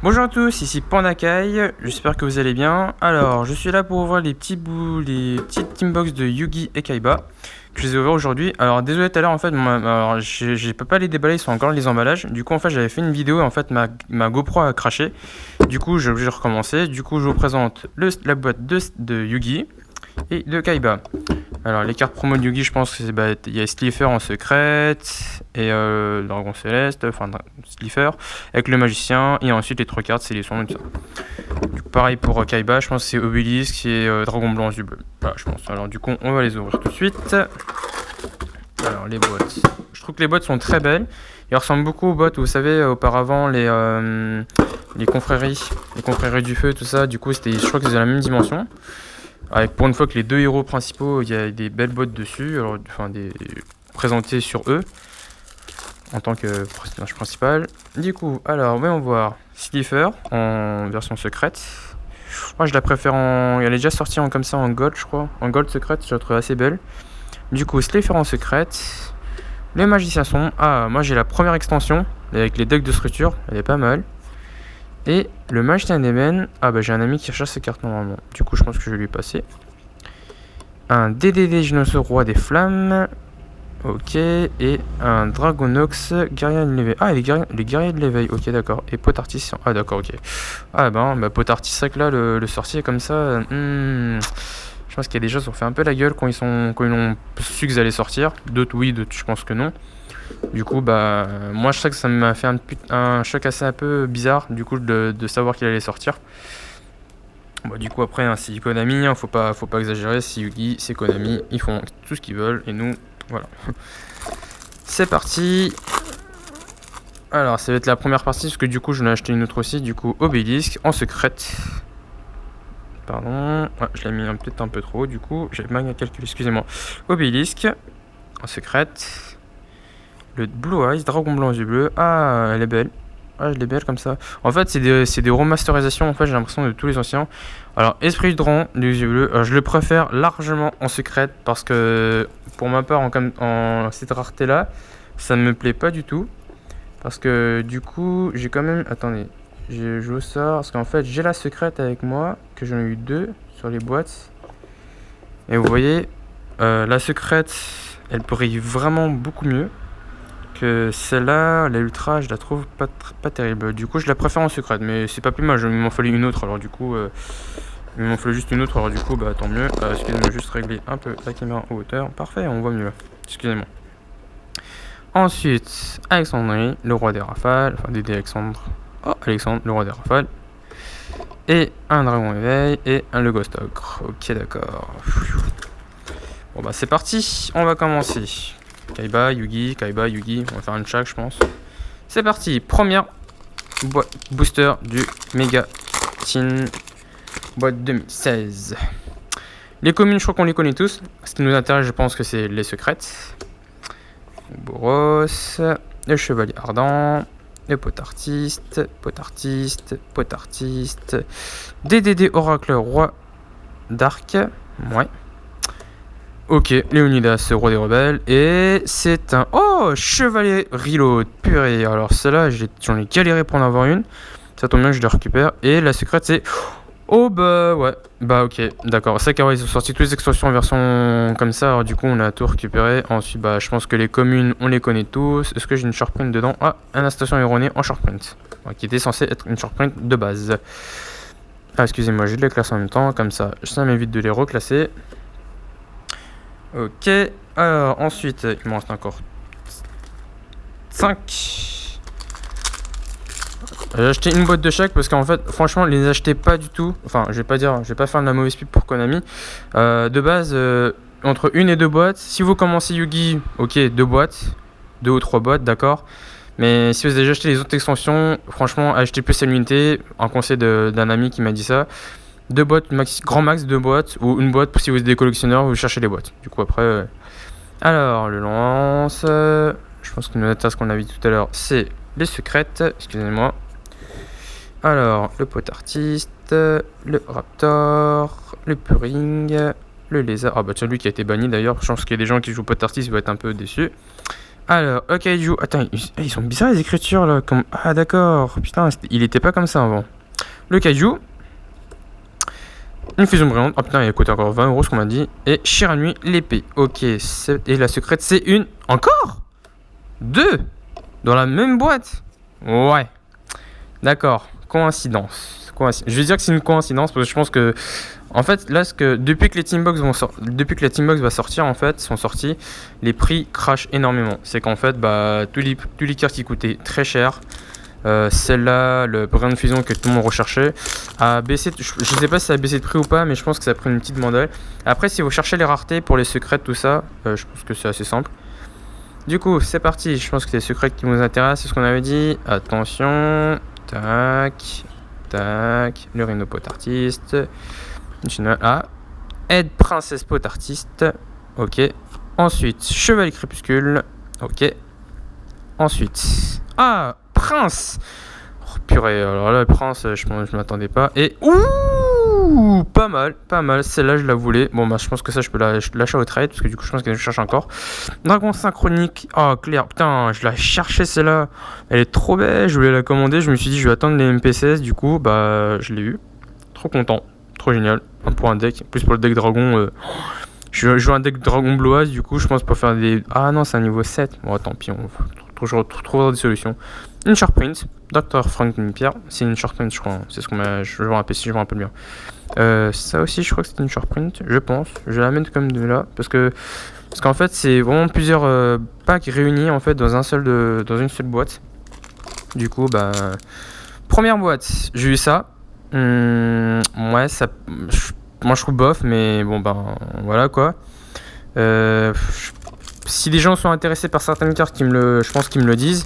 Bonjour à tous, ici Pandakai, j'espère que vous allez bien. Alors, je suis là pour ouvrir les petites teambox de Yugi et Kaiba, que je les ai ouverts aujourd'hui. Alors, désolé tout à l'heure, en fait, alors, je peux pas les déballer, ils sont encore dans les emballages. Du coup, en fait, j'avais fait une vidéo et en fait, ma GoPro a craché. Du coup, j'ai obligé de recommencer. Du coup, je vous présente la boîte de Yugi et de Kaiba. Alors, les cartes promo de Yugi, je pense que il y a Slifer en secrète et Dragon Céleste, enfin Slifer avec le magicien, et ensuite les 3 cartes, c'est les sons et tout ça. Du coup, pareil pour Kaiba, je pense que c'est Obélisque et Dragon Blanc du bleu. Voilà, je pense. Alors, du coup, on va les ouvrir tout de suite. Alors, les boîtes. Je trouve que les boîtes sont très belles. Ils ressemblent beaucoup aux boîtes, vous savez, auparavant, les confréries du feu, tout ça. Du coup, je crois que c'est de la même dimension. Avec pour une fois que les deux héros principaux, il y a des belles bottes dessus, alors, enfin présentées sur eux en tant que personnage principal. Du coup, alors voyons voir Slifer en version secrète. Moi, je la préfère elle est déjà sortie comme ça en gold, je crois, en gold secrète. Je la trouve assez belle. Du coup, Slifer en secrète. Les magiciens sont. Ah, moi j'ai la première extension avec les decks de structure, elle est pas mal. Et le magicien d'Eben, j'ai un ami qui recherche ses cartes normalement. Du coup, je pense que je vais lui passer. Un DDD Genoso Roi des Flammes. Ok. Et un Dragonox Guerrier de l'éveil. Ah, les guerriers de l'éveil. Ok, d'accord. Et Potartis. Ah, d'accord, ok. Ah, Potartis, c'est que là, le sorcier, comme ça. Je pense qu'il y a des gens qui ont fait un peu la gueule quand ils ont su qu'ils allaient sortir. D'autres, oui, d'autres, je pense que non. Du coup, moi je sais que ça m'a fait un choc assez un peu bizarre, du coup, de savoir qu'il allait sortir. Du coup, après, hein, c'est Konami, hein, faut pas exagérer. C'est Yugi, c'est Konami, ils font tout ce qu'ils veulent, et nous, voilà. C'est parti. Alors, ça va être la première partie, parce que du coup, j'en ai acheté une autre aussi, du coup, Obélisque, en secrète. Pardon, je l'ai mis peut-être un peu trop haut, du coup, j'ai mal calculé, excusez-moi. Obélisque, en secrète. Le Blue Eyes, Dragon Blanc du bleu. Ah, elle est belle. Ah, elle est belle comme ça. En fait, c'est des remasterisations, en fait, j'ai l'impression, de tous les anciens. Alors, Esprit du Dragon, des yeux bleus. Je le préfère largement en secrète parce que, pour ma part, en cette rareté-là, ça ne me plaît pas du tout. Parce que, du coup, j'ai quand même. Attendez, je joue ça. Parce qu'en fait, j'ai la secrète avec moi, que j'en ai eu 2 sur les boîtes. Et vous voyez, la secrète, elle brille vraiment beaucoup mieux que celle-là. La ultra, je la trouve pas terrible. Du coup, je la préfère en secrète, mais c'est pas plus mal. Il m'en fallait une autre, alors du coup, il m'en fallait juste une autre, alors du coup, tant mieux. Excusez-moi, juste régler un peu la caméra en hauteur. Parfait, on voit mieux. Excusez-moi. Ensuite, Alexandrie, le roi des rafales, enfin Dédé Alexandre. Oh, Alexandre, le roi des rafales. Et un dragon éveil et un le ghost ogre. Ok, d'accord. Bon, c'est parti, on va commencer. Kaiba, Yugi, on va faire une chaque, je pense. C'est parti, première booster du Mega Teen boîte 2016. Les communes, je crois qu'on les connaît tous. Ce qui nous intéresse, je pense que c'est les secrètes. Boros, le chevalier ardent, le potartiste, DDD Oracle, roi d'arc. Ouais. Ok, Léonidas, roi des rebelles, et c'est un... Oh, chevalier reload, purée. Alors celle-là, j'en ai galéré pour en avoir une. Ça tombe bien que je la récupère. Et la secrète, c'est... Oh, ouais, ok, d'accord. C'est qu'ils ont sorti toutes les extensions en version comme ça, alors du coup, on a tout récupéré. Ensuite, je pense que les communes, on les connaît tous. Est-ce que j'ai une shortprint dedans? Ah, une station erronée en shortprint, qui était censée être une shortprint de base. Ah, excusez-moi, je les classe en même temps, comme ça m'évite de les reclasser. Ok, alors ensuite, il me reste encore 5. J'ai acheté une boîte de chaque parce qu'en fait, franchement, les achetez pas du tout. Enfin, je vais pas faire de la mauvaise pub pour Konami. De base, entre 1 et 2 boîtes. Si vous commencez Yugi, ok, 2 boîtes, 2 ou 3 boîtes, d'accord. Mais si vous avez déjà acheté les autres extensions, franchement, achetez plus à l'unité. Un conseil d'un ami qui m'a dit ça. 2 boîtes, grand max 2 boîtes, ou une boîte si vous êtes des collectionneurs, vous cherchez les boîtes. Du coup, après. Alors, le lance. Je pense que notre tasse qu'on a vu tout à l'heure, c'est les secrètes. Excusez-moi. Alors, le potartiste, le raptor, le puring, le lézard. Celui qui a été banni d'ailleurs. Je pense qu'il y a des gens qui jouent potartiste, ils vont être un peu déçus. Alors, Kaiju. Attends, ils sont bizarres les écritures là. Comme... Ah, d'accord. Putain, il était pas comme ça avant. Le Kaiju. Une fusion brillante. Ah putain, il coûte encore 20 € ce qu'on m'a dit. Et Shiranui, l'épée. Ok. Et la secrète, c'est une. Encore 2 dans la même boîte. Ouais. D'accord. Coïncidence. Je vais dire que c'est une coïncidence parce que je pense que. En fait, là, depuis que les Teambox va sortir, en fait, sont sortis, les prix crachent énormément. C'est qu'en fait, bah, tous les cartes qui coûtaient très cher, celle-là, le brin de fusion que tout le monde recherchait, a baissé. Je sais pas si ça a baissé de prix ou pas, mais je pense que ça a pris une petite mandale. Après, si vous cherchez les raretés pour les secrets, tout ça, je pense que c'est assez simple. Du coup, c'est parti. Je pense que c'est les secrets qui nous intéressent, c'est ce qu'on avait dit. Attention. Tac. Tac. Le Rhino Pot Artiste. Ah. Aide Princesse Pot Artiste. Ok. Ensuite, Chevalier Crépuscule. Ok. Ensuite. Ah, Prince. Oh, purée, alors là, Prince, je m'attendais pas. Et ouh, pas mal. Celle-là, je la voulais. Bon, bah, je pense que ça, je peux la lâcher au trade parce que du coup, je pense que je cherche encore. Dragon synchronique. Oh, Claire, putain, je la cherchais celle-là. Elle est trop belle. Je voulais la commander. Je me suis dit, je vais attendre les MP16. Du coup, bah, je l'ai eu. Trop content. Trop génial. Pour un deck. Plus pour le deck dragon. Je joue un deck dragon bloise. Du coup, je pense pour faire des. Ah non, c'est un niveau 7. Bon, tant pis. On trouvera des solutions. Une short print. Dr. Franklin Pierre. C'est une short print, je crois. C'est ce qu'on m'a. Je me rappelle si je me rappelle bien. Ça aussi, je crois que c'était une short print. Je pense. Je la mets comme de là. Parce qu'en fait, c'est vraiment plusieurs packs réunis en fait dans une seule boîte. Du coup, bah. Première boîte, j'ai eu ça. Ouais, ça. Moi, je trouve bof, mais bon, ben. Voilà quoi. Si des gens sont intéressés par certaines cartes, je pense qu'ils me le disent.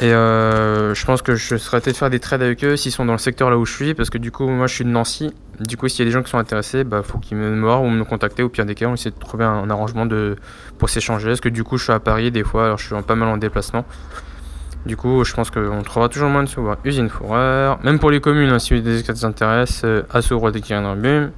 Et je pense que je serais peut-être faire des trades avec eux s'ils sont dans le secteur là où je suis. Parce que du coup, moi je suis de Nancy. Du coup, s'il y a des gens qui sont intéressés, bah faut qu'ils me voient ou me contacter. Au pire des cas, on essaie de trouver un arrangement pour s'échanger. Parce que du coup, je suis à Paris des fois, alors je suis pas mal en déplacement. Du coup, je pense qu'on trouvera toujours moins de sous. Usine Fourreur. Même pour les communes, hein, si des cartes s'intéressent. Assaut Roi des Kirin Boom.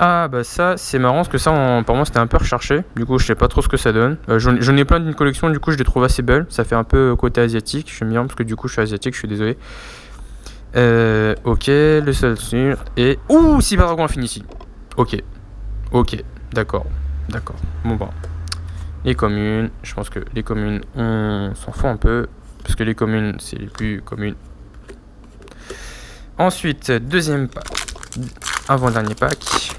Ah bah ça c'est marrant parce que ça pour moi c'était un peu recherché. Du coup je sais pas trop ce que ça donne. J'en ai plein d'une collection, du coup je les trouve assez belles. Ça fait un peu côté asiatique, j'aime bien parce que du coup je suis asiatique, je suis désolé. Ok, le seul sur. Et. Ouh, Cyber Dragon Infinity. Ok, d'accord. Bon bah. Les communes, je pense que les communes on s'en fout un peu. Parce que les communes c'est les plus communes. Ensuite, deuxième pack. Avant-dernier pack.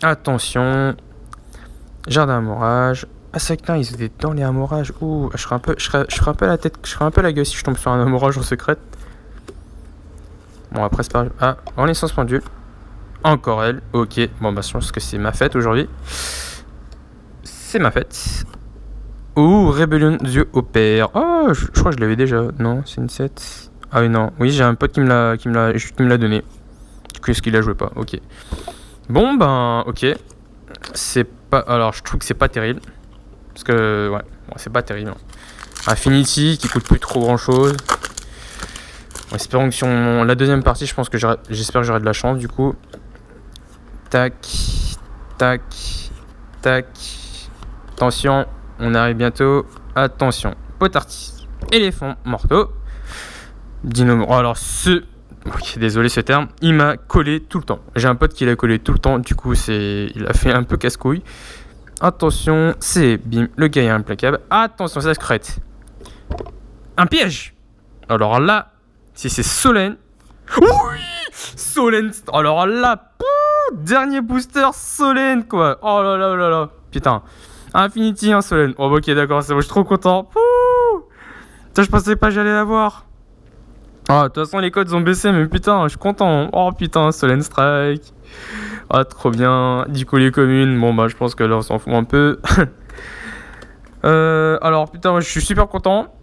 Attention, jardin amourage. Ah c'est que ils étaient dans les amourages. Ouh, je ferai un peu la tête, je ferai un peu la gueule si je tombe sur un amourage en secrète. Bon après c'est pas. Ah, Renaissance pendule. Encore elle. Ok. Bon bah je pense que c'est ma fête aujourd'hui. C'est ma fête. Ouh, Rébellion Dieu au père. Oh, je crois que je l'avais déjà. Non, c'est une 7. Ah oui non. Oui, j'ai un pote qui me l'a donné. Qu'est-ce qu'il a joué pas. Ok. Bon ben ok, c'est pas. Alors je trouve que c'est pas terrible parce que ouais, bon, c'est pas terrible. Infinity qui coûte plus trop grand chose. En espérant que sur la deuxième partie, je pense que j'espère que j'aurai de la chance du coup. Tac, tac, tac. Attention, on arrive bientôt. Attention, pot artiste, éléphant morteau, dino. Oh, alors ok, désolé ce terme, il m'a collé tout le temps. J'ai un pote qui l'a collé tout le temps, du coup il a fait un peu casse-couille. Attention, c'est bim, le gars est implacable. Attention, c'est la secrète. Un piège. Alors là, si c'est Solène. Oui, Solène. Alors là, dernier booster Solène quoi. Oh là là là là. Putain, Infinity, hein, Solène. Oh ok, d'accord, c'est bon, je suis trop content. Putain, je pensais pas que j'allais l'avoir. Ah, de toute façon, les codes ont baissé, mais putain, je suis content. Oh putain, Solène Strike. Ah, trop bien. Du coup, les communes, bon, bah, je pense que là, on s'en fout un peu. Alors, putain, moi, je suis super content.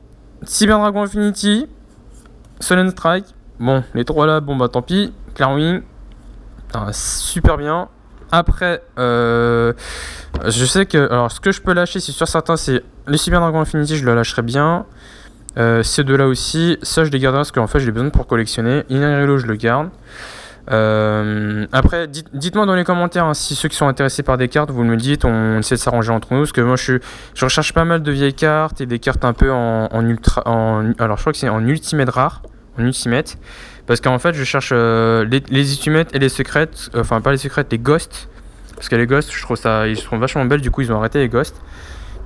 Cyber Dragon Infinity. Solène Strike. Bon, les trois là, bon, bah, tant pis. Clearwing. Putain, super bien. Après, je sais que. Alors, ce que je peux lâcher, c'est sur certains, c'est le Cyber Dragon Infinity, je le lâcherai bien. Ces deux là aussi, ça je les garderai parce qu'en fait je l'ai besoin pour collectionner. Inarelo je le garde. Après, dites-moi dans les commentaires hein, si ceux qui sont intéressés par des cartes, vous me le dites, on essaie de s'arranger entre nous. Parce que moi, je recherche pas mal de vieilles cartes et des cartes un peu en ultra. Alors, je crois que c'est en ultimate rare. En ultimate. Parce qu'en fait, je cherche les ultimates et les secrètes. Enfin, pas les secrètes, les ghosts. Parce que les ghosts, je trouve ça, ils se trouvent vachement belles. Du coup, ils ont arrêté les ghosts.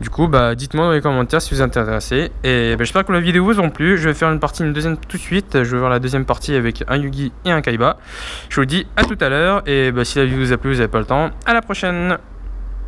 Du coup, bah, dites-moi dans les commentaires si vous êtes intéressés. Et bah, j'espère que la vidéo vous a plu. Je vais faire une deuxième tout de suite. Je vais voir la deuxième partie avec un Yugi et un Kaiba. Je vous dis à tout à l'heure. Et bah, si la vidéo vous a plu, vous n'avez pas le temps. À la prochaine!